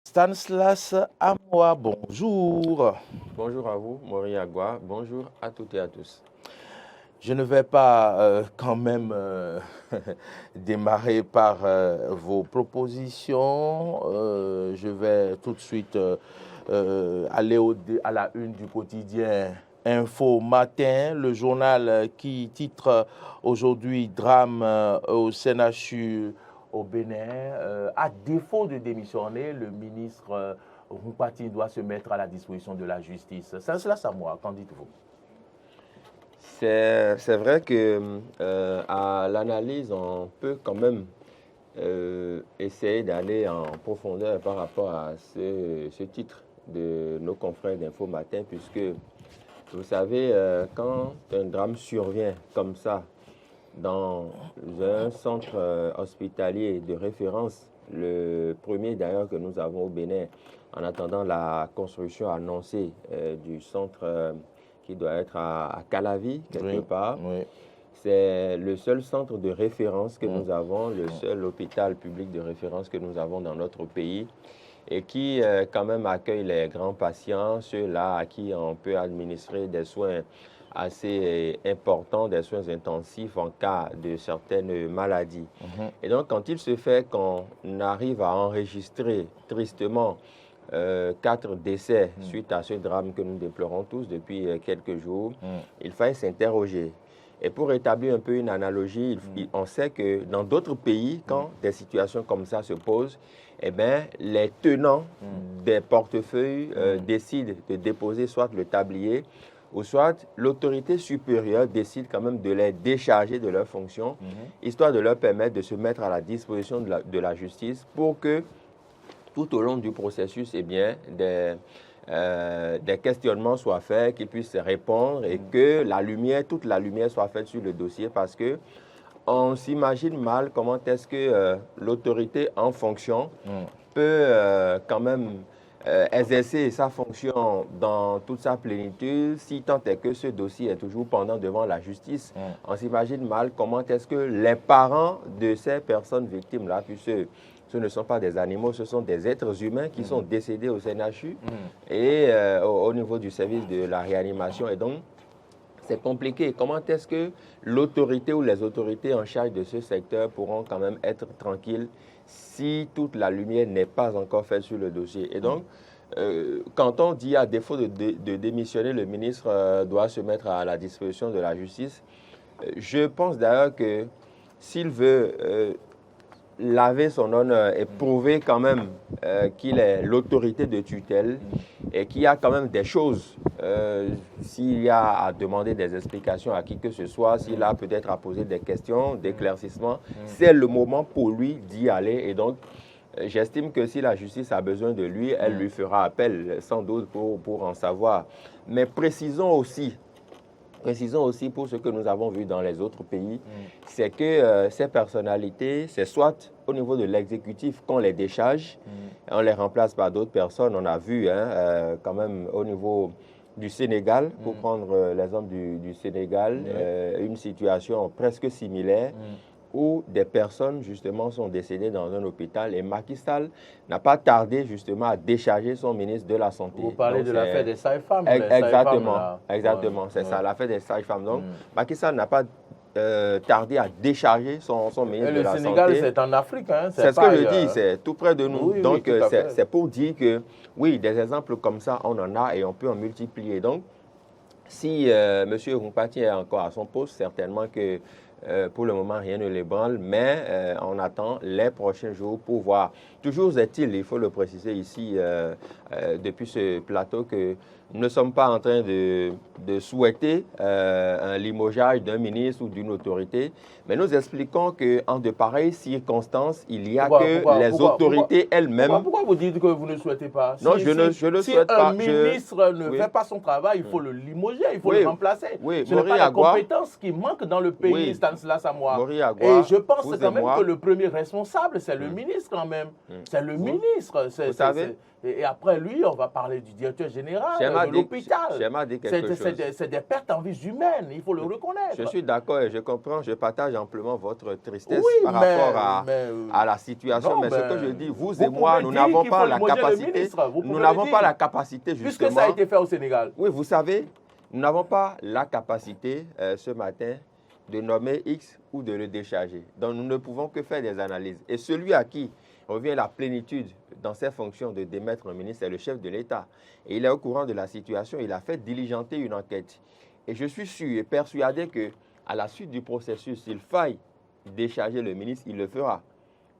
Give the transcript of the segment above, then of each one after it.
Stanislas Amoa, bonjour. Bonjour à vous, Mori Agua. Bonjour à toutes et à tous. Je ne vais pas quand même démarrer par vos propositions. Je vais tout de suite aller à la une du quotidien Info Matin, le journal qui titre aujourd'hui Drame au CNHU au Bénin. À défaut de démissionner, le ministre Roumpati doit se mettre à la disposition de la justice. C'est cela, ça, moi, qu'en dites-vous? C'est vrai que à l'analyse, on peut quand même essayer d'aller en profondeur par rapport à ce titre de nos confrères d'Info Matin, puisque vous savez, quand un drame survient comme ça dans un centre hospitalier de référence, le premier d'ailleurs que nous avons au Bénin, en attendant la construction annoncée du centre qui doit être à Calavi, quelque part. Oui. C'est le seul centre de référence que nous avons, le seul hôpital public de référence que nous avons dans notre pays et qui quand même accueille les grands patients, ceux-là à qui on peut administrer des soins assez importants, des soins intensifs en cas de certaines maladies. Et donc, quand il se fait qu'on arrive à enregistrer tristement 4 décès suite à ce drame que nous déplorons tous depuis quelques jours, il fallait s'interroger. Et pour établir un peu une analogie, on sait que dans d'autres pays, quand des situations comme ça se posent, eh bien, les tenants des portefeuilles décident de déposer soit le tablier, ou soit l'autorité supérieure décide quand même de les décharger de leurs fonctions, histoire de leur permettre de se mettre à la disposition de la justice pour que tout au long du processus, eh bien, des questionnements soient faits, qu'ils puissent répondre et que toute la lumière soit faite sur le dossier, parce que on s'imagine mal comment est-ce que l'autorité en fonction peut quand même exercer sa fonction dans toute sa plénitude, si tant est que ce dossier est toujours pendant devant la justice. On s'imagine mal comment est-ce que les parents de ces personnes victimes-là, puisque ce ne sont pas des animaux, ce sont des êtres humains qui sont décédés au CNHU et au niveau du service de la réanimation. Et donc, c'est compliqué. Comment est-ce que l'autorité ou les autorités en charge de ce secteur pourront quand même être tranquilles si toute la lumière n'est pas encore faite sur le dossier? Et donc, quand on dit à défaut de démissionner, le ministre doit se mettre à la disposition de la justice, je pense d'ailleurs que s'il veut laver son honneur et prouver quand même qu'il est l'autorité de tutelle et qu'il y a quand même des choses, s'il y a à demander des explications à qui que ce soit, s'il a peut-être à poser des questions, d'éclaircissement, c'est le moment pour lui d'y aller. Et donc, j'estime que si la justice a besoin de lui, elle lui fera appel, sans doute, pour en savoir. Mais précisons aussi pour ce que nous avons vu dans les autres pays, c'est que ces personnalités, c'est soit au niveau de l'exécutif qu'on les décharge, on les remplace par d'autres personnes. On a vu quand même au niveau du Sénégal, pour prendre l'exemple du Sénégal, une situation presque similaire, où des personnes, justement, sont décédées dans un hôpital. Et Macky Sall n'a pas tardé, justement, à décharger son ministre de la Santé. Vous parlez de l'affaire des sages-femmes. Exactement, c'est ça, l'affaire des sages-femmes. Donc, Macky Sall n'a pas tardé à décharger son ministre de la Santé. Le Sénégal, c'est en Afrique. Hein, c'est ce que je dis, c'est tout près de nous. Oui, donc, oui, c'est pour dire que, oui, des exemples comme ça, on en a et on peut en multiplier. Donc, si M. Roumpati est encore à son poste, certainement que pour le moment, rien ne l'ébranle, mais on attend les prochains jours pour voir. Toujours est-il, il faut le préciser ici, depuis ce plateau, que nous ne sommes pas en train de souhaiter un limogeage d'un ministre ou d'une autorité, mais nous expliquons qu'en de pareilles circonstances, il y a les autorités elles-mêmes... Pourquoi vous dites que vous ne souhaitez pas? Non, je ne souhaite pas. Si un ministre ne fait pas son travail, il faut le limoger, il faut le remplacer. Ce n'est pas la compétence qui manque dans le pays, Stanislas Amoa. Et je pense quand même que le premier responsable, c'est le ministre quand même. C'est le ministre. Vous savez? Et après lui, on va parler du directeur général de l'hôpital. C'est des pertes en vies humaines, il faut le reconnaître. Je suis d'accord et je comprends, je partage amplement votre tristesse par rapport à la situation. Mais ce que je dis, vous et moi, nous n'avons pas la capacité. Nous n'avons pas la capacité, justement. Puisque ça a été fait au Sénégal. Oui, vous savez, nous n'avons pas la capacité ce matin de nommer X ou de le décharger. Donc, nous ne pouvons que faire des analyses. Et celui à qui revient la plénitude dans ses fonctions de démettre un ministre, c'est le chef de l'État. Et il est au courant de la situation, il a fait diligenter une enquête. Et je suis sûr et persuadé qu'à la suite du processus, s'il faille décharger le ministre, il le fera.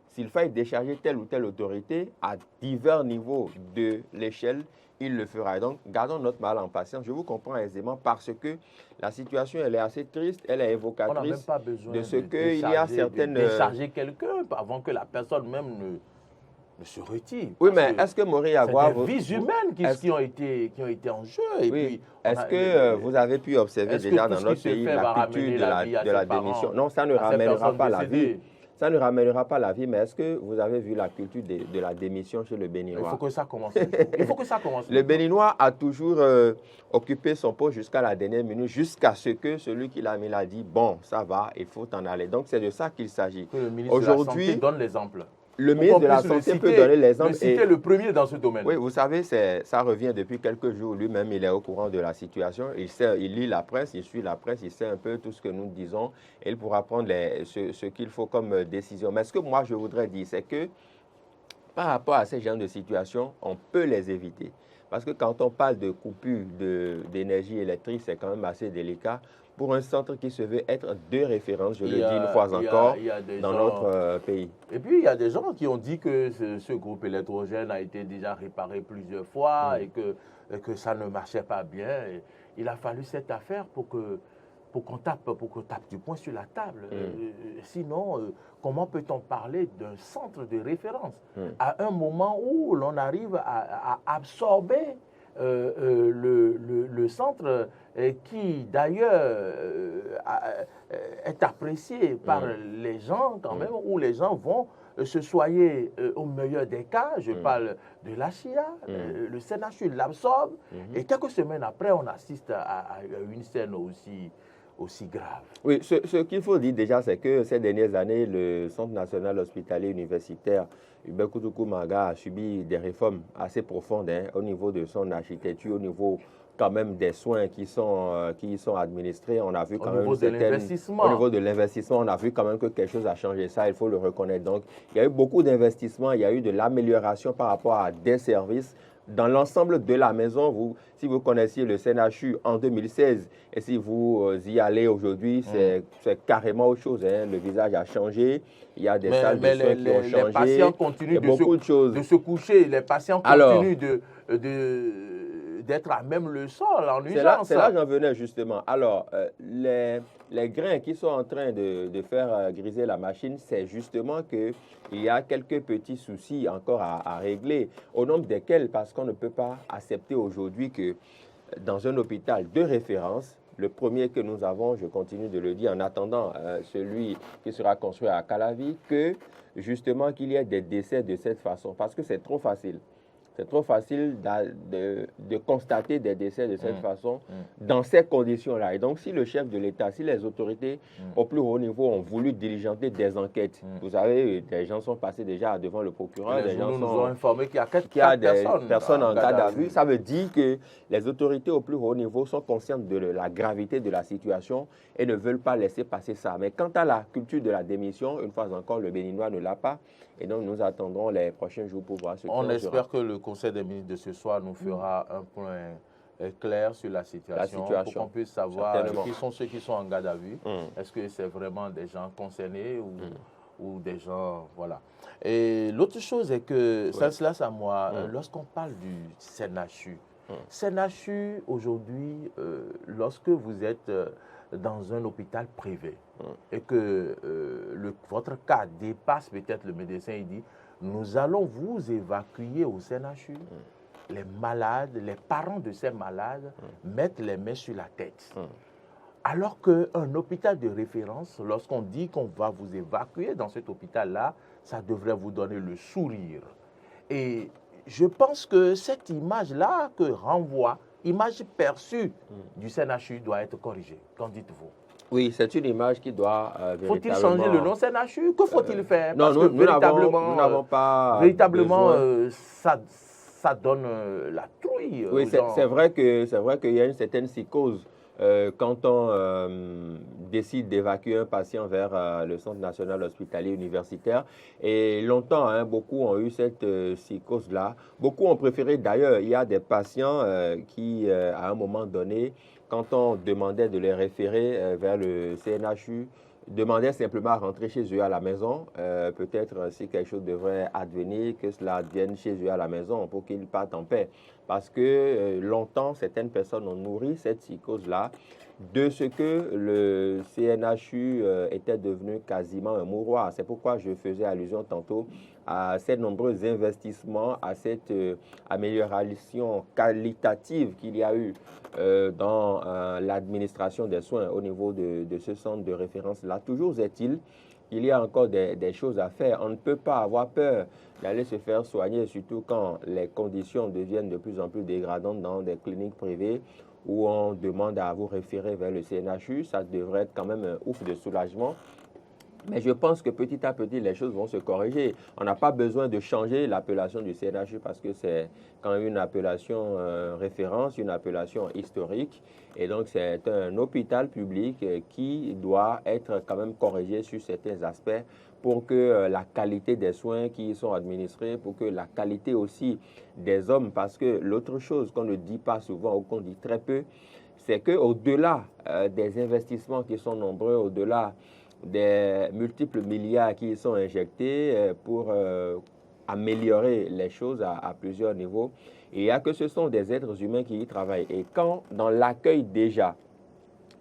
S'il faille décharger telle ou telle autorité à divers niveaux de l'échelle, il le fera. Et donc, gardons notre mal en patience. Je vous comprends aisément parce que la situation, elle est assez triste, elle est évocatrice. On n'a même pas besoin de ce qu'il y a certaines... de décharger quelqu'un avant que la personne même ne se retire. Oui, mais est-ce que Maurice Agua... C'est des vies humaines qui ont été en jeu. Et oui. Est-ce que vous avez pu observer déjà dans notre pays la culture de la démission? Non, ça ne ramènera pas la vie. Ça ne ramènera pas la vie, mais est-ce que vous avez vu la culture de la démission chez le Béninois? Il faut que ça commence. Il faut que ça commence. Le Béninois a toujours occupé son poste jusqu'à la dernière minute, jusqu'à ce que celui qui l'a mis l'a dit, bon, ça va, il faut en aller. Donc, c'est de ça qu'il s'agit. Le ministre de la Santé donne l'exemple. Le ministre de la Santé peut donner l'exemple. C'était le premier dans ce domaine. Oui, vous savez, ça revient depuis quelques jours. Lui-même, il est au courant de la situation. Il lit la presse, il suit la presse, il sait un peu tout ce que nous disons. Et il pourra prendre ce qu'il faut comme décision. Mais ce que moi, je voudrais dire, c'est que par rapport à ces genres de situations, on peut les éviter. Parce que quand on parle de coupure d'énergie électrique, c'est quand même assez délicat. Pour un centre qui se veut être de référence, je le dis une fois encore, dans notre pays. Et puis, il y a des gens qui ont dit que ce groupe électrogène a été déjà réparé plusieurs fois et que ça ne marchait pas bien. Et il a fallu cette affaire pour qu'on tape du poing sur la table. Sinon, comment peut-on parler d'un centre de référence à un moment où l'on arrive à absorber le centre qui d'ailleurs est apprécié par les gens quand même, où les gens vont se soigner au meilleur des cas. Je parle de la CIA, le CNHU l'absorbe et quelques semaines après on assiste à une scène aussi grave. Oui, ce qu'il faut dire déjà, c'est que ces dernières années, le Centre national hospitalier universitaire Hubert Koutoukou Maga a subi des réformes assez profondes au niveau de son architecture, au niveau quand même des soins qui sont administrés. On a vu quand même au niveau de l'investissement, on a vu quand même que quelque chose a changé. Ça, il faut le reconnaître. Donc, il y a eu beaucoup d'investissements, il y a eu de l'amélioration par rapport à des services. Dans l'ensemble de la maison, si vous connaissiez le CNHU en 2016 et si vous y allez aujourd'hui, c'est carrément autre chose. Le visage a changé, il y a des salles de soins qui ont changé. Les patients continuent de se coucher, les patients continuent d'être à même le sol en urgence. C'est là que j'en venais justement. Alors, les grains qui sont en train de faire griser la machine, c'est justement qu'il y a quelques petits soucis encore à régler, au nombre desquels, parce qu'on ne peut pas accepter aujourd'hui que dans un hôpital de référence, le premier que nous avons, je continue de le dire, en attendant celui qui sera construit à Calavi, que justement qu'il y ait des décès de cette façon, parce que c'est trop facile. C'est trop facile de constater des décès de cette façon dans ces conditions-là. Et donc, si le chef de l'État, si les autorités au plus haut niveau ont voulu diligenter des enquêtes, vous savez, des gens sont passés déjà devant le procureur. Les gens nous ont informé qu'il y a des personnes en garde à vue. Ça veut dire que les autorités au plus haut niveau sont conscientes de la gravité de la situation et ne veulent pas laisser passer ça. Mais quant à la culture de la démission, une fois encore, le Béninois ne l'a pas. Et donc, nous attendrons les prochains jours pour voir ce qu'on On espère que le Conseil des ministres de ce soir nous fera un point clair sur la situation pour qu'on puisse savoir qui sont ceux qui sont en garde à vue. Est-ce que c'est vraiment des gens concernés ou des gens... Voilà. Et l'autre chose est que, ça se laisse à moi, lorsqu'on parle du CNHU, CNHU aujourd'hui, lorsque vous êtes dans un hôpital privé et que votre cas dépasse peut-être le médecin, il dit, nous allons vous évacuer au CNHU. Les malades, les parents de ces malades mettent les mains sur la tête. Alors qu'un hôpital de référence, lorsqu'on dit qu'on va vous évacuer dans cet hôpital-là, ça devrait vous donner le sourire. Et je pense que cette image-là que renvoie, image perçue du CNHU doit être corrigée. Qu'en dites-vous? Oui, c'est une image qui doit Faut-il véritablement... changer le nom CNHU? Que faut-il faire? Non, Parce que nous n'avons pas véritablement besoin... ça donne la trouille Oui, aux gens. c'est vrai qu'il y a une certaine psychose quand on décide d'évacuer un patient vers le Centre national hospitalier universitaire. Et longtemps, hein, beaucoup ont eu cette psychose-là. Beaucoup ont préféré, d'ailleurs, il y a des patients qui, à un moment donné, quand on demandait de les référer vers le CNHU, demandaient simplement à rentrer chez eux à la maison. Peut-être si quelque chose devrait advenir, que cela advienne chez eux à la maison pour qu'ils partent en paix. Parce que longtemps, certaines personnes ont nourri cette psychose-là de ce que le CNHU était devenu quasiment un mouroir. C'est pourquoi je faisais allusion tantôt à ces nombreux investissements, à cette amélioration qualitative qu'il y a eu dans l'administration des soins au niveau de ce centre de référence-là. Toujours est-il, il y a encore des choses à faire. On ne peut pas avoir peur d'aller se faire soigner, surtout quand les conditions deviennent de plus en plus dégradantes dans des cliniques privées où on demande à vous référer vers le CNHU. Ça devrait être quand même un ouf de soulagement. Mais je pense que petit à petit, les choses vont se corriger. On n'a pas besoin de changer l'appellation du CNHU parce que c'est quand même une appellation référence, une appellation historique. Et donc, c'est un hôpital public qui doit être quand même corrigé sur certains aspects pour que la qualité des soins qui y sont administrés, pour que la qualité aussi des hommes, parce que l'autre chose qu'on ne dit pas souvent ou qu'on dit très peu, c'est qu'au-delà des investissements qui sont nombreux, au-delà des multiples milliards qui y sont injectés pour améliorer les choses à plusieurs niveaux. Et il y a que ce sont des êtres humains qui y travaillent. Et quand dans l'accueil déjà,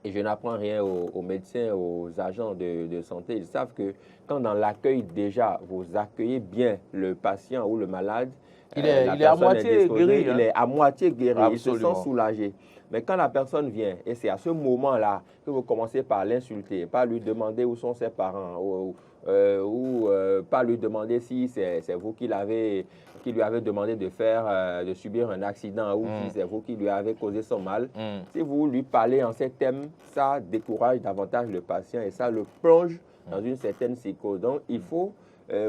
et je n'apprends rien aux médecins, aux agents de santé, ils savent que quand dans l'accueil déjà, vous accueillez bien le patient ou le malade, il est à moitié guéri. Il est à moitié guéri, Absolument. il se sent soulagé. Mais quand la personne vient, et c'est à ce moment-là que vous commencez par l'insulter, par lui demander où sont ses parents, ou pas lui demander si c'est vous qui lui avez demandé de subir un accident ou si c'est vous qui lui avez causé son mal. Si vous lui parlez en ces thèmes, ça décourage davantage le patient et ça le plonge dans une certaine psychose. Donc, il faut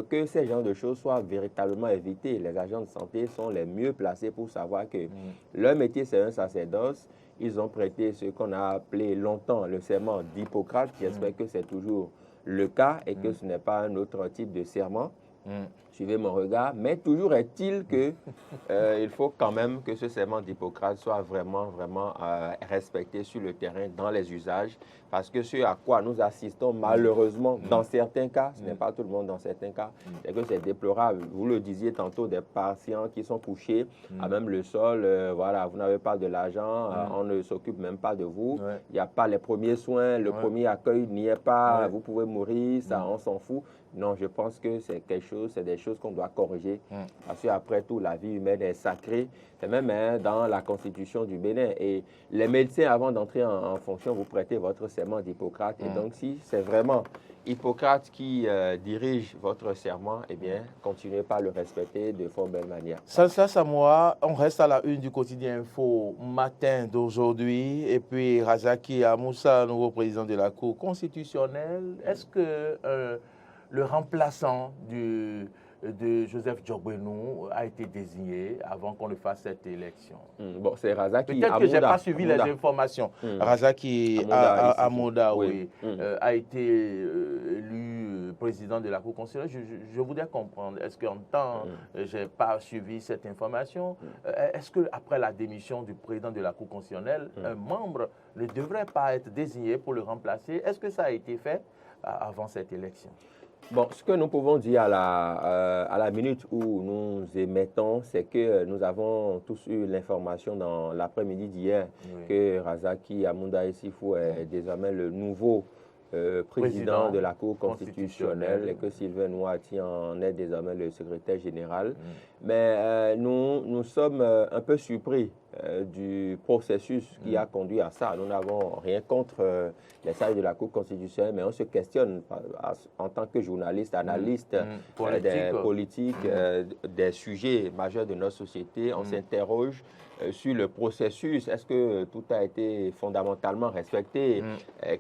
que ces genres de choses soient véritablement évitées. Les agents de santé sont les mieux placés pour savoir que leur métier, c'est un sacerdoce. Ils ont prêté ce qu'on a appelé longtemps le serment d'Hippocrate. J'espère que c'est toujours le cas et que ce n'est pas un autre type de serment. Suivez mon regard. Mais toujours est-il que il faut quand même que ce serment d'Hippocrate soit vraiment respecté sur le terrain, dans les usages. Parce que ce à quoi nous assistons malheureusement, dans certains cas, ce n'est pas tout le monde dans certains cas, c'est que c'est déplorable. Vous le disiez tantôt, des patients qui sont couchés à même le sol, voilà, vous n'avez pas de l'argent, on ne s'occupe même pas de vous, il n'y a pas les premiers soins, le premier accueil n'y est pas, vous pouvez mourir, ça on s'en fout. Non, je pense que c'est des choses qu'on doit corriger. Parce qu'après tout, la vie humaine est sacrée. C'est même dans la constitution du Bénin. Et les médecins, avant d'entrer en fonction, vous prêtez votre serment d'Hippocrate. Et donc, si c'est vraiment Hippocrate qui dirige votre serment, eh bien, continuez par le respecter de fort belle manière. Salsa Samoa, on reste à la une du quotidien Info matin d'aujourd'hui. Et puis, Razaki Amoussa, nouveau président de la Cour constitutionnelle. Est-ce que le remplaçant de Joseph Djogbenou a été désigné avant qu'on ne fasse cette élection? Bon, c'est Razaki Peut-être que je n'ai pas suivi les informations. Razaki Amouda, oui, a été élu président de la Cour constitutionnelle. Je voudrais comprendre, est-ce qu'en temps, je n'ai pas suivi cette information? Est-ce qu'après la démission du président de la Cour constitutionnelle, un membre ne devrait pas être désigné pour le remplacer? Est-ce que ça a été fait avant cette élection? Bon, ce que nous pouvons dire à la minute où nous émettons, c'est que nous avons tous eu l'information dans l'après-midi d'hier que Razaki Amouda Issifou est désormais le nouveau président de la Cour constitutionnelle et que Sylvain Nouati en est désormais le secrétaire général. Mais nous sommes un peu surpris du processus qui a conduit à ça. Nous n'avons rien contre les sages de la Cour constitutionnelle, mais on se questionne en tant que journaliste, analyste des politiques, des sujets majeurs de notre société. On s'interroge sur le processus. Est-ce que tout a été fondamentalement respecté?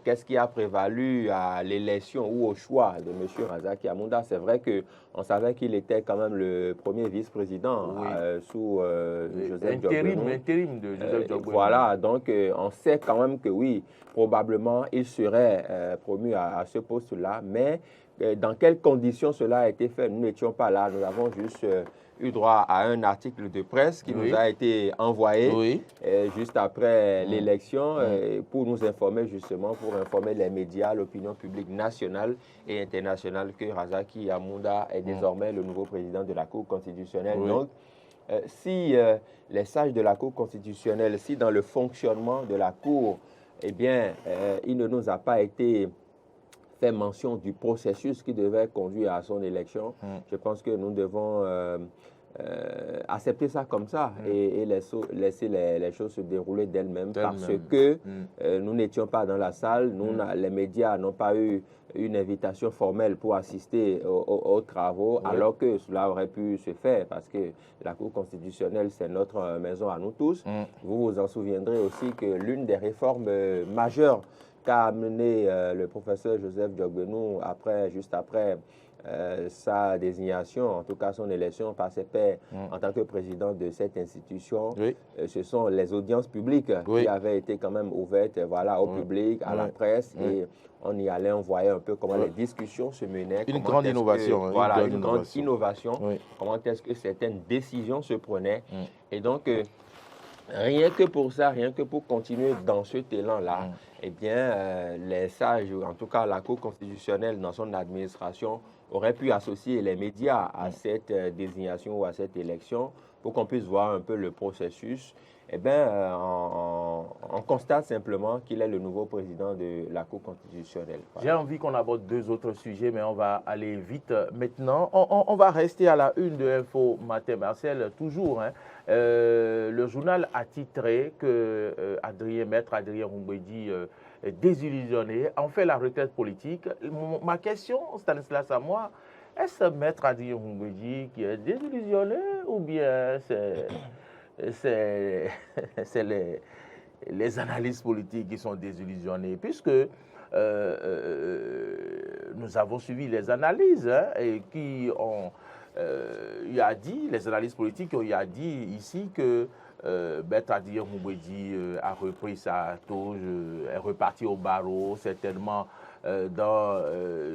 Qu'est-ce qui a prévalu à l'élection ou au choix de M. Razak Yamounda? C'est vrai qu'on savait qu'il était quand même le premier vice-président sous Joseph Diogbenou. Intérim de Joseph Diogbenou. Voilà, donc on sait quand même que oui, probablement il serait promu à ce poste-là, mais dans quelles conditions cela a été fait, nous n'étions pas là. Nous avons juste eu droit à un article de presse qui nous a été envoyé juste après l'élection pour nous informer justement, pour informer les médias, l'opinion publique nationale et internationale que Razaki Yamounda est désormais le nouveau président de la Cour constitutionnelle. Donc, si les sages de la Cour constitutionnelle, si dans le fonctionnement de la Cour, eh bien, il ne nous a pas été fait mention du processus qui devait conduire à son élection, je pense que nous devons accepter ça comme ça et laisser les choses se dérouler d'elles-mêmes parce que nous n'étions pas dans la salle, les médias n'ont pas eu une invitation formelle pour assister aux travaux, alors que cela aurait pu se faire parce que la Cour constitutionnelle, c'est notre maison à nous tous. Vous vous en souviendrez aussi que l'une des réformes majeures qu'a amené le professeur Joseph Diogbenou juste après sa désignation, en tout cas son élection par ses pairs en tant que président de cette institution, ce sont les audiences publiques qui avaient été quand même ouvertes au public, à la presse, et on y allait, on voyait un peu comment les discussions se menaient. Une grande innovation. Une grande innovation. Comment est-ce que certaines décisions se prenaient. Et donc, rien que pour ça, rien que pour continuer dans cet élan-là, eh bien, les sages, en tout cas la Cour constitutionnelle dans son administration, aurait pu associer les médias à cette désignation ou à cette élection pour qu'on puisse voir un peu le processus. Eh bien, on constate simplement qu'il est le nouveau président de la Cour constitutionnelle. Voilà. J'ai envie qu'on aborde deux autres sujets, mais on va aller vite maintenant. On va rester à la une de Info Matin, Marcel, toujours. Le journal a titré que Maître Adrien Humbedi désillusionné, en fait la retraite politique. Ma question, Stanislas, à moi, est-ce Maître Adrien Humbedi qui est désillusionné ou bien c'est les analystes politiques qui sont désillusionnés, puisque nous avons suivi les analyses et qui ont les analystes politiques qui ont dit ici que Maître Adrien Humbedi a repris sa touche, est reparti au barreau, certainement dans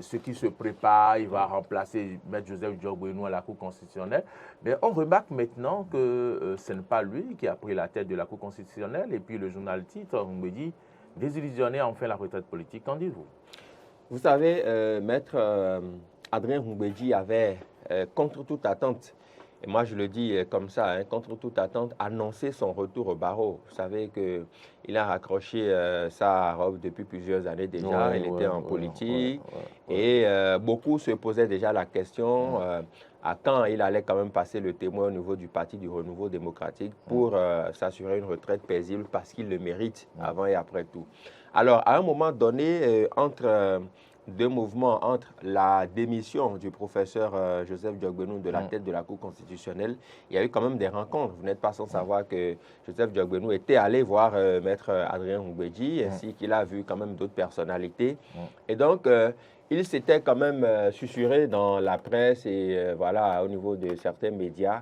ce qui se prépare, il va remplacer Maître Joseph Diogbenou à la Cour constitutionnelle. Mais on remarque maintenant que ce n'est pas lui qui a pris la tête de la Cour constitutionnelle, et puis le journal titre Humbedi désillusionné en fait la retraite politique. Qu'en dites-vous? Vous savez, Maître Adrien Humbedi avait, contre toute attente, et moi je le dis comme ça, contre toute attente, annoncé son retour au barreau. Vous savez qu'il a raccroché sa robe depuis plusieurs années déjà, il était en politique, et beaucoup se posaient déjà la question à quand il allait quand même passer le témoin au niveau du Parti du Renouveau démocratique pour s'assurer une retraite paisible parce qu'il le mérite avant et après tout. Alors, à un moment donné, entre deux mouvements, entre la démission du professeur Joseph Diogbenou de la tête de la Cour constitutionnelle, il y a eu quand même des rencontres. Vous n'êtes pas sans savoir que Joseph Diogbenou était allé voir Maître Adrien Humbedi, ainsi qu'il a vu quand même d'autres personnalités. Et donc, il s'était quand même susurré dans la presse et au niveau de certains médias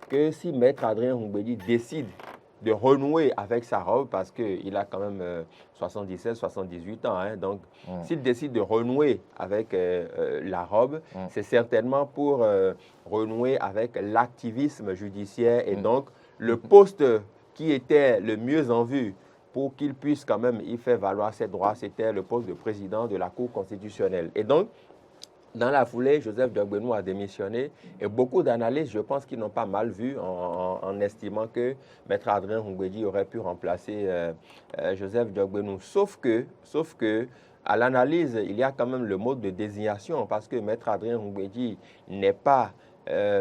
que si Maître Adrien Humbedi décide de renouer avec sa robe, parce qu'il a quand même 77-78 ans. Donc, s'il décide de renouer avec la robe, c'est certainement pour renouer avec l'activisme judiciaire et donc le poste qui était le mieux en vue pour qu'il puisse quand même y faire valoir ses droits, c'était le poste de président de la Cour constitutionnelle. Et donc, dans la foulée, Joseph Diogbenou a démissionné et beaucoup d'analystes, je pense qu'ils n'ont pas mal vu en estimant que Maître Adrien Humbedi aurait pu remplacer Joseph Diogbenou. Sauf que, à l'analyse, il y a quand même le mode de désignation parce que Maître Adrien Humbedi n'est pas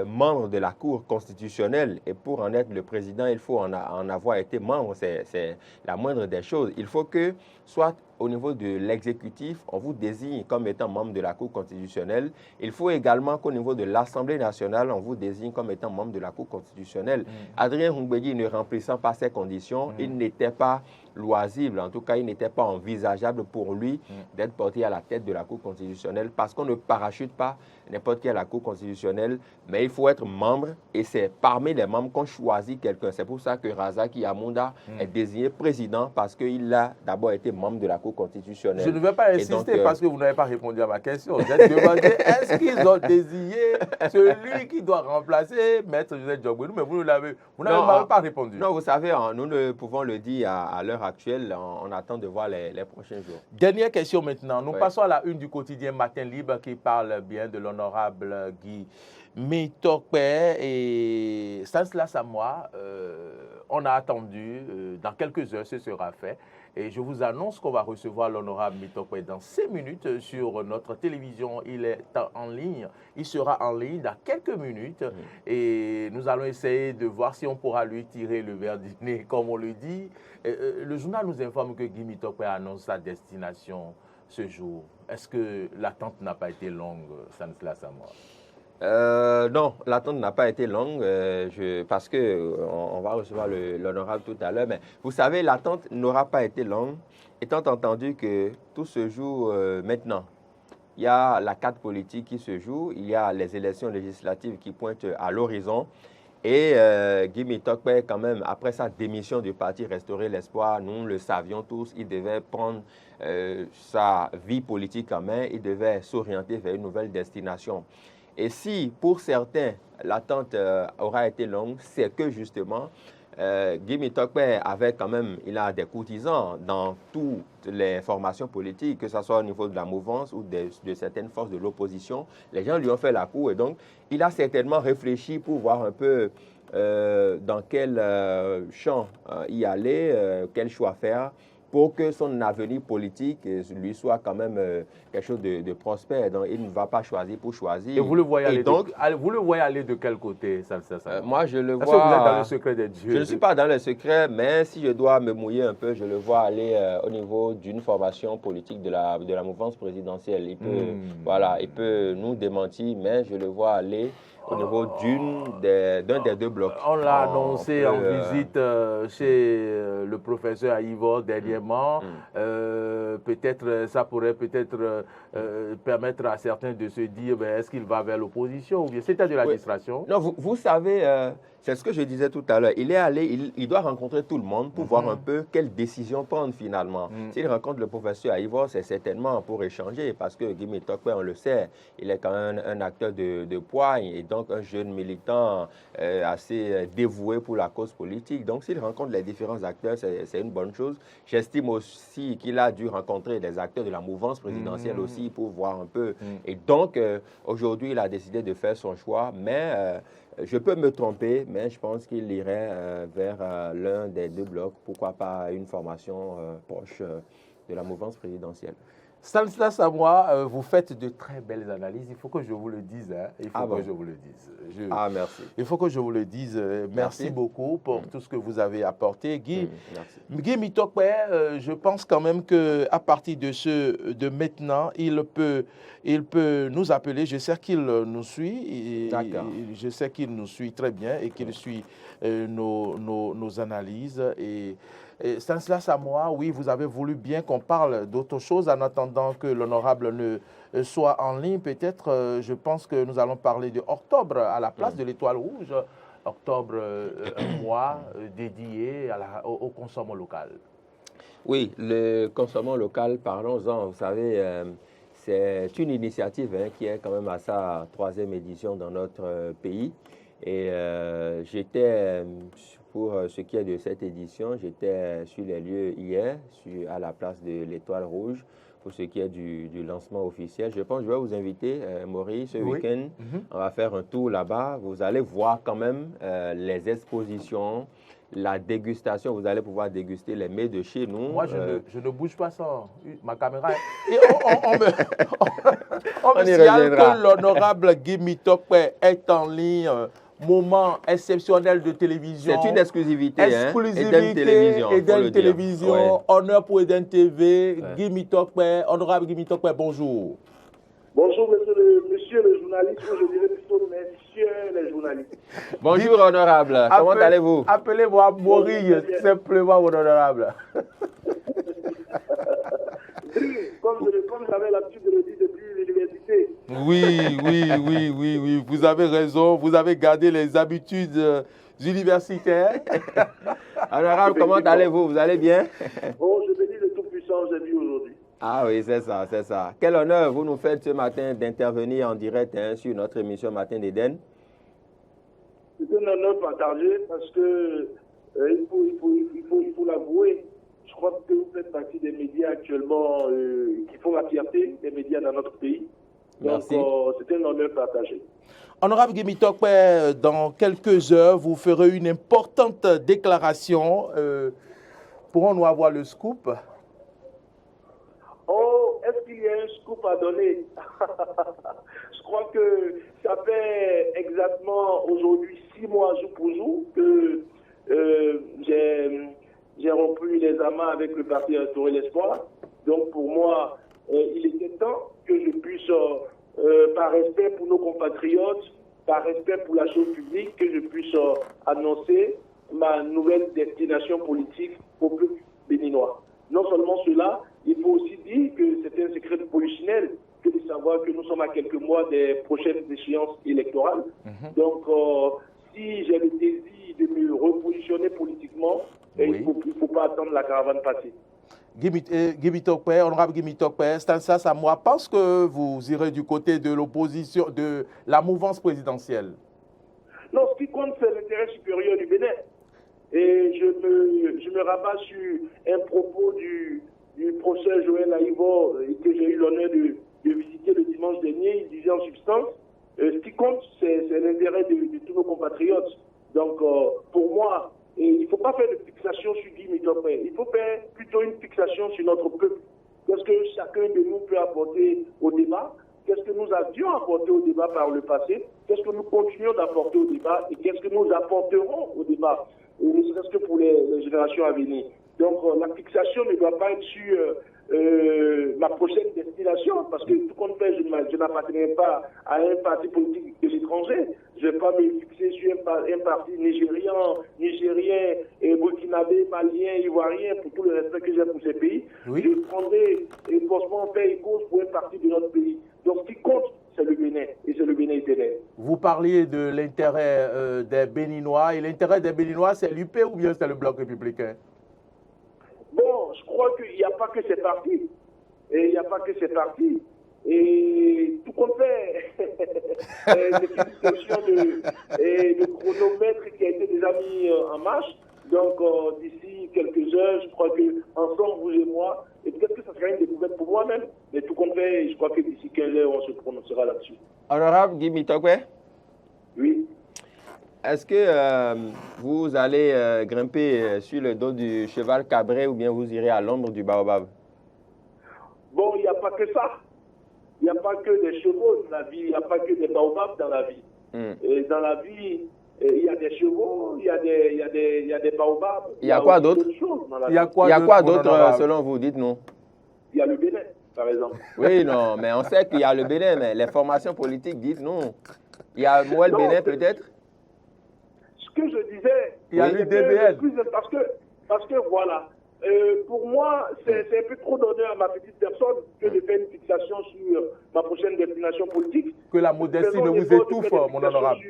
membre de la Cour constitutionnelle. Et pour en être le président, il faut en avoir été membre. C'est la moindre des choses. Il faut que, soit au niveau de l'exécutif, on vous désigne comme étant membre de la Cour constitutionnelle. Il faut également qu'au niveau de l'Assemblée nationale, on vous désigne comme étant membre de la Cour constitutionnelle. Adrien Houmbéguy, ne remplissant pas ces conditions, il n'était pas loisible, en tout cas, il n'était pas envisageable pour lui d'être porté à la tête de la Cour constitutionnelle parce qu'on ne parachute pas n'importe qui à la Cour constitutionnelle, mais il faut être membre et c'est parmi les membres qu'on choisit quelqu'un. C'est pour ça que Razaki Yamounda est désigné président parce qu'il a d'abord été membre de la Cour constitutionnelle. Je ne vais pas insister parce que vous n'avez pas répondu à ma question. J'ai demandé est-ce qu'ils ont désigné celui qui doit remplacer Maître Joseph Diogbenou, mais vous n'avez pas répondu. Non, vous savez, nous ne pouvons le dire à l'heure actuelle, on attend de voir les prochains jours. Dernière question maintenant. Nous passons à la une du quotidien Matin Libre qui parle bien de l'honorable Guy Mitokpe et Stanislas Samoa. On a attendu, dans quelques heures, ce sera fait. Et je vous annonce qu'on va recevoir l'honorable Mitokpe dans 5 minutes sur notre télévision. Il est en ligne. Il sera en ligne dans quelques minutes. Et nous allons essayer de voir si on pourra lui tirer le verre du nez, comme on le dit. Le journal nous informe que Guy Mitokpe annonce sa destination ce jour. Est-ce que l'attente n'a pas été longue, Stanislas Samoa? Non, l'attente n'a pas été longue parce qu'on va recevoir l'honorable tout à l'heure. Mais vous savez, l'attente n'aura pas été longue, étant entendu que tout se joue maintenant. Il y a la carte politique qui se joue, il y a les élections législatives qui pointent à l'horizon. Et Guy Mitokpe, quand même, après sa démission du parti Restaurer l'Espoir, nous le savions tous, il devait prendre sa vie politique en main, il devait s'orienter vers une nouvelle destination. Et si, pour certains, l'attente aura été longue, c'est que justement, Guy Mitokpe avait quand même, il a des courtisans dans toutes les formations politiques, que ce soit au niveau de la mouvance ou de certaines forces de l'opposition. Les gens lui ont fait la cour et donc, il a certainement réfléchi pour voir un peu dans quel champ y aller, quel choix faire, pour que son avenir politique lui soit quand même quelque chose de prospère. Donc, il ne va pas choisir pour choisir. Et vous le voyez, vous le voyez aller de quel côté, ça moi, je le vois... Est-ce que vous êtes dans le secret des dieux? Je ne suis pas dans le secret, mais si je dois me mouiller un peu, je le vois aller au niveau d'une formation politique de la mouvance présidentielle. Il peut, voilà, il peut nous démentir, mais je le vois aller au niveau d'un des deux blocs. On l'a annoncé en visite chez le professeur Aïvor dernièrement. Peut-être, ça pourrait peut-être permettre à certains de se dire, est-ce qu'il va vers l'opposition ou bien c'était de la distraction? Non, vous savez, c'est ce que je disais tout à l'heure. Il est allé, il doit rencontrer tout le monde pour voir un peu quelle décision prendre finalement. S'il rencontre le professeur Aïvor, c'est certainement pour échanger parce que Guy Mitokpe, on le sait, il est quand même un acteur de poids et donc un jeune militant assez dévoué pour la cause politique. Donc, s'il rencontre les différents acteurs, c'est une bonne chose. J'estime aussi qu'il a dû rencontrer des acteurs de la mouvance présidentielle aussi pour voir un peu. Et donc, aujourd'hui, il a décidé de faire son choix, mais... je peux me tromper, mais je pense qu'il irait vers l'un des deux blocs, pourquoi pas une formation proche de la mouvance présidentielle. Stanislas Samoa, vous faites de très belles analyses. Il faut que je vous le dise. Hein. Il faut que je vous le dise. Merci. Il faut que je vous le dise. Merci beaucoup pour tout ce que vous avez apporté. Guy Mitokpe, je pense quand même qu'à partir de maintenant, il peut nous appeler. Je sais qu'il nous suit. Je sais qu'il nous suit très bien et qu'il suit nos analyses. Et Stanislas Samoa, oui, vous avez voulu bien qu'on parle d'autre chose en attendant que l'honorable ne soit en ligne. Peut-être, je pense que nous allons parler de octobre à la place de l'Étoile Rouge. Octobre, un mois dédié au consommation local. Oui, le consommation local, parlons-en. Vous savez, c'est une initiative qui est quand même à sa 3e édition dans notre pays. Et j'étais Pour ce qui est de cette édition, j'étais sur les lieux hier, à la place de l'Étoile Rouge, pour ce qui est du lancement officiel. Je pense que je vais vous inviter, Maurice, ce week-end. On va faire un tour là-bas. Vous allez voir quand même les expositions, la dégustation. Vous allez pouvoir déguster les mets de chez nous. Moi, je ne bouge pas ça. Ma caméra... Et on me signale que l'honorable Guy Mitokpe est en ligne. Moment exceptionnel de télévision. C'est une exclusivité. Exclusivité, Eden Télévision, ouais. Honneur pour Eden TV, ouais. Guy Mitokpe, honorable Guy Mitokpe, bonjour. Bonjour, monsieur le journaliste, je dirais plutôt messieurs les journalistes. Bonjour, honorable. Comment allez-vous? Appelez-moi Maurice, simplement, mon honorable. Comme j'avais l'habitude de le dire depuis l'université. Oui, vous avez raison, vous avez gardé les habitudes universitaires. Honorable, comment allez-vous? Vous allez bien? Oh, je bénis le Tout-Puissant, j'ai vu aujourd'hui. Ah oui, c'est ça, c'est ça. Quel honneur vous nous faites ce matin d'intervenir en direct sur notre émission Matin d'Éden. C'est un honneur partagé parce que il faut l'avouer. Je crois que vous faites partie des médias actuellement qui font la fierté des médias dans notre pays. Donc, c'est un honneur partagé. Honorable Guy Mitokpe, dans quelques heures, vous ferez une importante déclaration. Pourrons-nous avoir le scoop? Oh, est-ce qu'il y a un scoop à donner? Je crois que ça fait exactement aujourd'hui 6 mois jour pour jour que j'ai rompu les amas avec le parti Restaurer l'Espoir. Donc pour moi, il était temps que je puisse, par respect pour nos compatriotes, par respect pour la chose publique, que je puisse annoncer ma nouvelle destination politique au peuple béninois. Non seulement cela, il faut aussi dire que c'est un secret polichinelle que de savoir que nous sommes à quelques mois des prochaines échéances électorales. Donc, si j'ai le désir de me repositionner politiquement, il ne faut pas attendre la caravane passer. Guy Mitokpe, honorable Guy Mitokpe, Stanislas Samoa pense que vous irez du côté de l'opposition, de la mouvance présidentielle. Non, ce qui compte, c'est l'intérêt supérieur du Bénin. Et je me rabats sur un propos du professeur Joël Aïvo que j'ai eu l'honneur de visiter le dimanche dernier. Il disait en substance, ce qui compte, c'est l'intérêt de tous nos compatriotes. Donc, pour moi, il ne faut pas faire de fixation sur Guy Mitokpe. Il faut faire plutôt une fixation sur notre peuple. Qu'est-ce que chacun de nous peut apporter au débat? Qu'est-ce que nous avions apporté au débat par le passé? Qu'est-ce que nous continuons d'apporter au débat? Et qu'est-ce que nous apporterons au débat? Ne serait-ce que pour les générations à venir. Donc, la fixation ne doit pas être sur ma prochaine destination, parce que tout compte fait, je n'appartiens pas à un parti politique de l'étranger. Je ne vais pas me fixer sur un parti nigérien, burkinabé, malien, ivoirien, pour tout le respect que j'ai pour ces pays. Oui. Je prendrai forcément fait et cause pour un parti de notre pays. Donc, ce qui compte, c'est le Bénin, et c'est le Bénin éternel. Vous parliez de l'intérêt des Béninois, et l'intérêt des Béninois, c'est l'UP ou bien c'est le Bloc républicain? Bon, je crois qu'il n'y a pas que ces partis. Et il n'y a pas que ces partis. Et tout compte fait, c'est une question de chronomètre qui a été déjà mis en marche. Donc, d'ici quelques heures, je crois qu'ensemble, vous et moi, et peut-être que ça sera une découverte pour moi-même, mais tout compte fait, je crois que d'ici 15 heures, on se prononcera là-dessus. Honorable Guy Mitokpe? Oui. Est-ce que vous allez grimper sur le dos du cheval cabré ou bien vous irez à l'ombre du baobab? Bon, il n'y a pas que ça. Il n'y a pas que des chevaux dans la vie, il n'y a pas que des baobabs dans la vie. Et dans la vie, il y a des chevaux, il y a des baobabs. Il y a quoi d'autre? Il y a quoi d'autre selon vous? Dites-nous. Il y a le Bénin, par exemple. Oui, non, mais on sait qu'il y a le Bénin, mais les formations politiques, dites-nous. Il y a Mouel Bénin peut-être? Ce que je disais, il y a l'UDBN. Parce que voilà, pour moi, c'est un peu trop donné à ma petite personne que de faire une fixation sur ma prochaine destination politique. Que la modestie ne vous étouffe, mon honorable.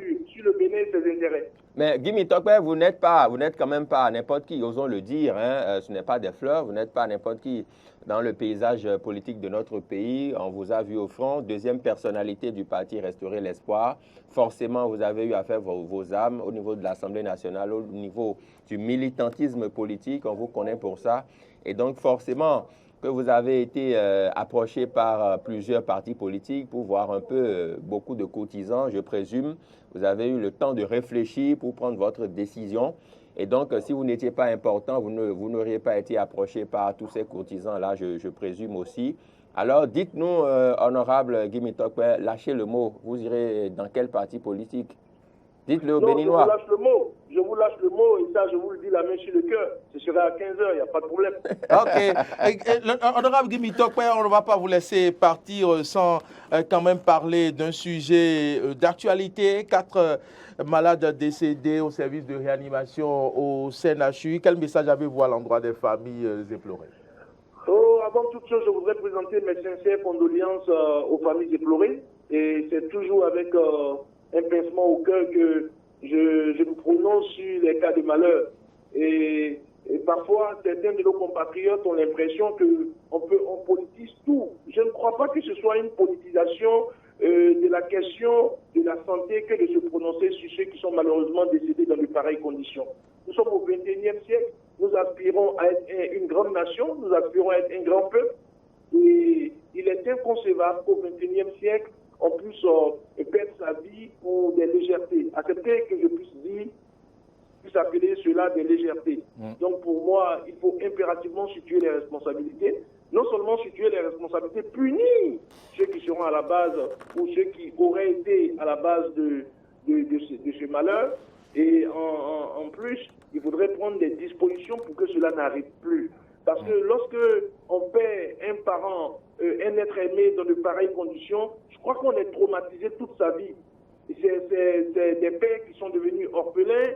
sur le Bénin et ses intérêts. Mais Guy Mitokpe, vous n'êtes quand même pas n'importe qui, osons le dire. Hein, ce n'est pas des fleurs, vous n'êtes pas n'importe qui dans le paysage politique de notre pays. On vous a vu au front. Deuxième personnalité du parti Restaurer l'Espoir. Forcément, vous avez eu à faire vos âmes au niveau de l'Assemblée nationale, au niveau du militantisme politique. On vous connaît pour ça. Et donc, forcément, que vous avez été approché par plusieurs partis politiques pour voir un peu beaucoup de cotisants, je présume. Vous avez eu le temps de réfléchir pour prendre votre décision. Et donc, si vous n'étiez pas important, vous n'auriez pas été approché par tous ces courtisans-là, je présume aussi. Alors, dites-nous, honorable Guy Mitokpe, lâchez le mot. Vous irez dans quel parti politique? Dites-le aux Béninois. Je vous lâche le mot. Je vous lâche le mot et ça, je vous le dis la main sur le cœur. Ce sera à 15h, il n'y a pas de problème. OK. Honorable Guy Mitokpe, on ne va pas vous laisser partir sans quand même parler d'un sujet d'actualité. 4 malades décédés au service de réanimation au CNHU. Quel message avez-vous à l'endroit des familles éplorées? Avant toute chose, je voudrais présenter mes sincères condoléances aux familles éplorées. Et c'est toujours avec un pincement au cœur que je me prononce sur les cas de malheur. Et parfois, certains de nos compatriotes ont l'impression qu'on politise tout. Je ne crois pas que ce soit une politisation de la question de la santé que de se prononcer sur ceux qui sont malheureusement décédés dans de pareilles conditions. Nous sommes au XXIe siècle, nous aspirons à être une grande nation, nous aspirons à être un grand peuple. Et il est inconcevable qu'au XXIe siècle, on puisse perdre sa vie pour des légèretés. Accepter que je puisse appeler cela des légèretés. Donc pour moi, il faut impérativement situer les responsabilités. Non seulement situer les responsabilités, punir ceux qui seront à la base ou ceux qui auraient été à la base de ce malheur. Et en plus, il faudrait prendre des dispositions pour que cela n'arrive plus. Parce que lorsque on perd un parent, un être aimé dans de pareilles conditions, je crois qu'on est traumatisé toute sa vie. C'est des pères qui sont devenus orphelins.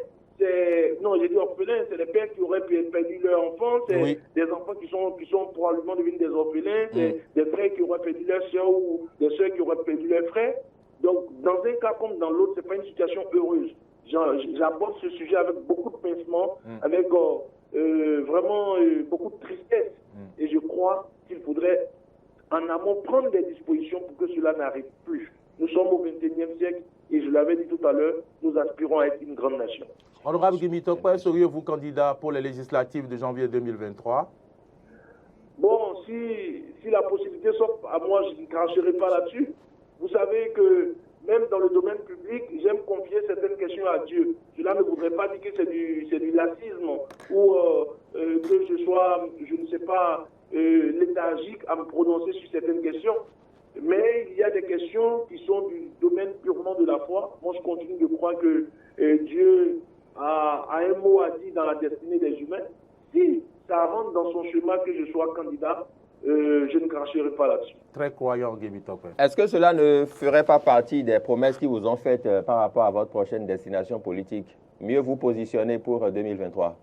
Non, j'ai dit orphelins, c'est des pères qui auraient perdu leur enfant, c'est des enfants qui sont probablement devenus des orphelins, c'est des frères qui auraient perdu leur soeur ou des soeurs qui auraient perdu leurs frères. Donc, dans un cas comme dans l'autre, c'est pas une situation heureuse. J'aborde ce sujet avec beaucoup de pincement, avec vraiment beaucoup de tristesse. Et je crois qu'il faudrait en amont prendre des dispositions pour que cela n'arrive plus. Nous sommes au XXIe siècle et je l'avais dit tout à l'heure, nous aspirons à être une grande nation. Honorable Guy Mitokpe, seriez-vous candidat pour les législatives de janvier 2023? Bon, si la possibilité s'offre à moi, je ne cracherai pas là-dessus. Vous savez que même dans le domaine public, j'aime confier certaines questions à Dieu. Cela ne voudrait pas dire que c'est du laxisme ou que je sois, je ne sais pas, léthargique à me prononcer sur certaines questions. Mais il y a des questions qui sont du domaine purement de la foi. Moi, je continue de croire que Dieu a un mot à dire dans la destinée des humains. Si ça rentre dans son chemin que je sois candidat, je ne cracherai pas là-dessus. Très croyant, Guy Mitokpe. Est-ce que cela ne ferait pas partie des promesses qui vous ont faites par rapport à votre prochaine destination politique? Mieux vous positionner pour 2023?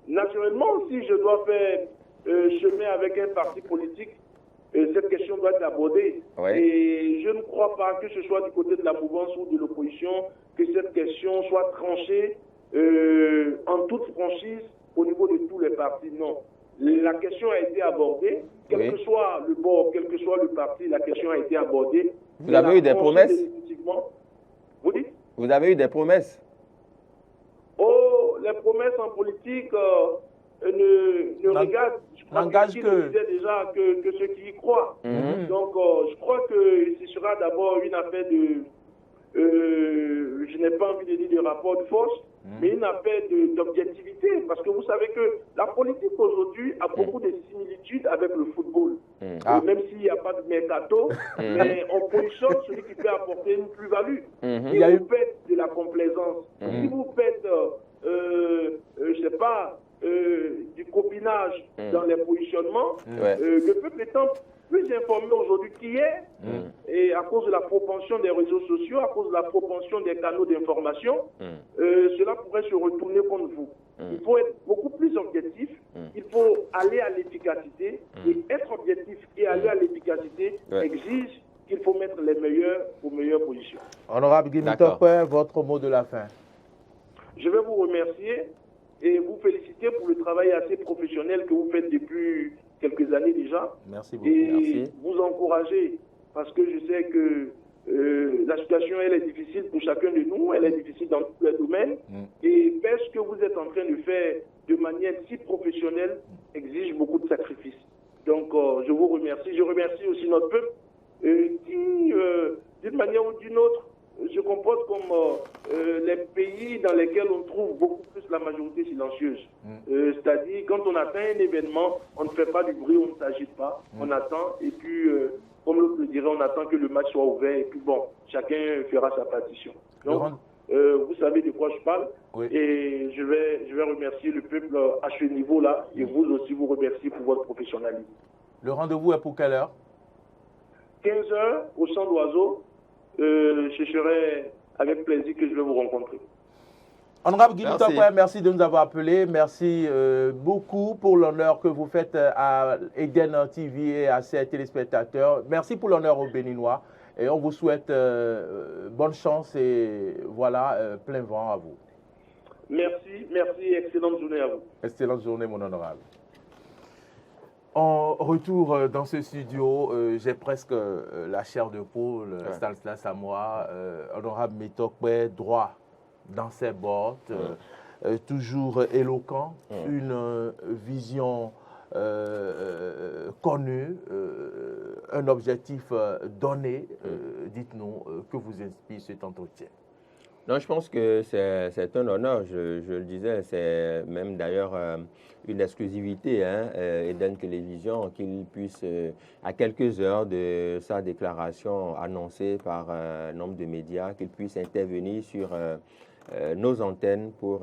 Naturellement, si je dois faire chemin avec un parti politique, cette question doit être abordée. Oui. Et je ne crois pas que ce soit du côté de la mouvance ou de l'opposition que cette question soit tranchée en toute franchise au niveau de tous les partis. Non. La question a été abordée, quel que soit le bord, quel que soit le parti, la question a été abordée. Vous avez eu des promesses? Vous dites? Vous avez eu des promesses? Oh, les promesses en politique ne regardent, je crois que disait déjà que ceux qui y croient. Donc, je crois que ce sera d'abord une affaire de, je n'ai pas envie de dire de rapport de force, mais une affaire d'objectivité. Parce que vous savez que la politique aujourd'hui a beaucoup de similitudes avec le football. Même s'il n'y a pas de mercato, mais on positionne celui qui peut apporter une plus-value. Si vous faites de la complaisance, si vous faites, je ne sais pas, du copinage dans les positionnements, le peuple étant plus informé aujourd'hui qu'hier, et à cause de la propension des réseaux sociaux, à cause de la propension des canaux d'information, cela pourrait se retourner contre vous. Il faut être beaucoup plus objectif, il faut aller à l'efficacité, et être objectif et aller à l'efficacité exige qu'il faut mettre les meilleurs aux meilleures positions. Honorable Guy Mitokwe, votre mot de la fin. Je vais vous remercier et vous féliciter pour le travail assez professionnel que vous faites depuis quelques années déjà. Merci beaucoup. Et Merci. vous encourager, parce que je sais que la situation, elle est difficile pour chacun de nous, elle est difficile dans tous les domaines. Et faire ce que vous êtes en train de faire de manière si professionnelle exige beaucoup de sacrifices. Donc, je vous remercie. Je remercie aussi notre peuple qui, d'une manière ou d'une autre, se comporte comme les pays dans lesquels on trouve beaucoup plus la majorité silencieuse. C'est-à-dire, quand on atteint un événement, on ne fait pas du bruit, on ne s'agite pas, on attend, et puis, comme l'autre le dirait, on attend que le match soit ouvert, et puis bon, chacun fera sa partition. Donc, vous savez de quoi je parle, oui. Et je vais remercier le peuple à ce niveau-là, et vous aussi vous remercier pour votre professionnalisme. Le rendez-vous est pour quelle heure? 15h au Chant d'Oiseaux. Je serai avec plaisir que je vais vous rencontrer. Honorable Guy Mitokwe, merci de nous avoir appelés. Merci beaucoup pour l'honneur que vous faites à Eden TV et à ses téléspectateurs. Merci pour l'honneur aux Béninois. Et on vous souhaite bonne chance et voilà, plein vent à vous. Merci, merci. Excellente journée à vous. Excellente journée, mon honorable. En retour dans ce studio, j'ai presque la chair de poule, Stanislas à moi, honorable Mitokwe, droit dans ses bottes, toujours éloquent, une vision connue, un objectif donné. Dites-nous, que vous inspire cet entretien? Non, je pense que c'est un honneur, je le disais, c'est même d'ailleurs une exclusivité, Eden Télévision, qu'il puisse, à quelques heures de sa déclaration annoncée par un nombre de médias, qu'il puisse intervenir sur nos antennes pour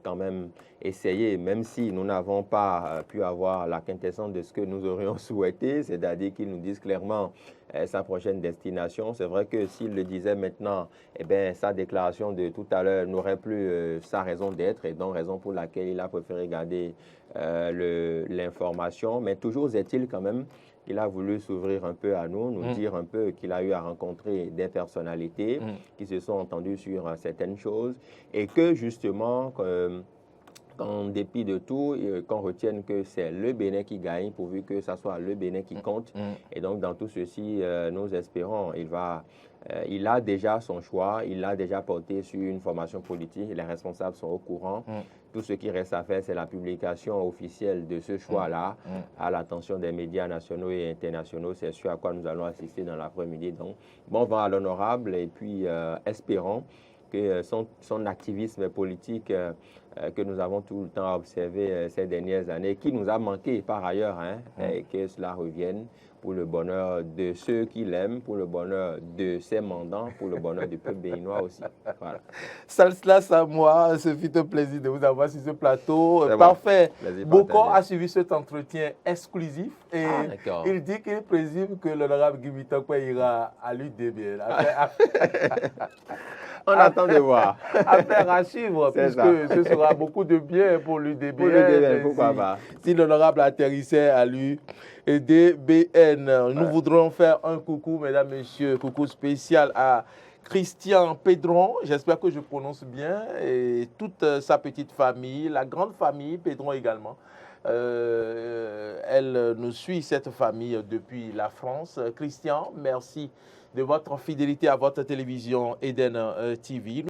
quand même essayer, même si nous n'avons pas pu avoir la quintessence de ce que nous aurions souhaité, c'est-à-dire qu'ils nous disent clairement sa prochaine destination. C'est vrai que s'il le disait maintenant, eh bien, sa déclaration de tout à l'heure n'aurait plus sa raison d'être, et donc raison pour laquelle il a préféré garder l'information. Mais toujours est-il quand même qu'il a voulu s'ouvrir un peu à nous dire un peu qu'il a eu à rencontrer des personnalités qui se sont entendues sur certaines choses, et que justement, en dépit de tout, qu'on retienne que c'est le Bénin qui gagne, pourvu que ça soit le Bénin qui compte. Et donc, dans tout ceci, nous espérons, il a déjà son choix, il l'a déjà porté sur une formation politique, les responsables sont au courant. Tout ce qui reste à faire, c'est la publication officielle de ce choix-là à l'attention des médias nationaux et internationaux. C'est ce à quoi nous allons assister dans l'après-midi. Donc, bon vent à l'honorable, et puis espérons que son activisme politique que nous avons tout le temps observé ces dernières années, qui nous a manqué par ailleurs, et que cela revienne pour le bonheur de ceux qui l'aiment, pour le bonheur de ses mandants, pour le bonheur du peuple béninois aussi. Voilà. Stanislas à moi, ce fut un plaisir de vous avoir sur ce plateau. Parfait. Boko a suivi cet entretien exclusif et il dit qu'il présume que l'honorable Guy Mitokwe ira à l'UDBN. On attend de voir. Affaire à suivre, puisque ce sera beaucoup de bien pour l'UDBN. Pourquoi pas. Si l'honorable atterrissait à l'UDBN, nous voudrons faire un coucou, mesdames, messieurs, coucou spécial à Christian Pedron, j'espère que je prononce bien, et toute sa petite famille, la grande famille, Pedron également. Elle nous suit, cette famille, depuis la France. Christian, merci de votre fidélité à votre télévision Eden TV.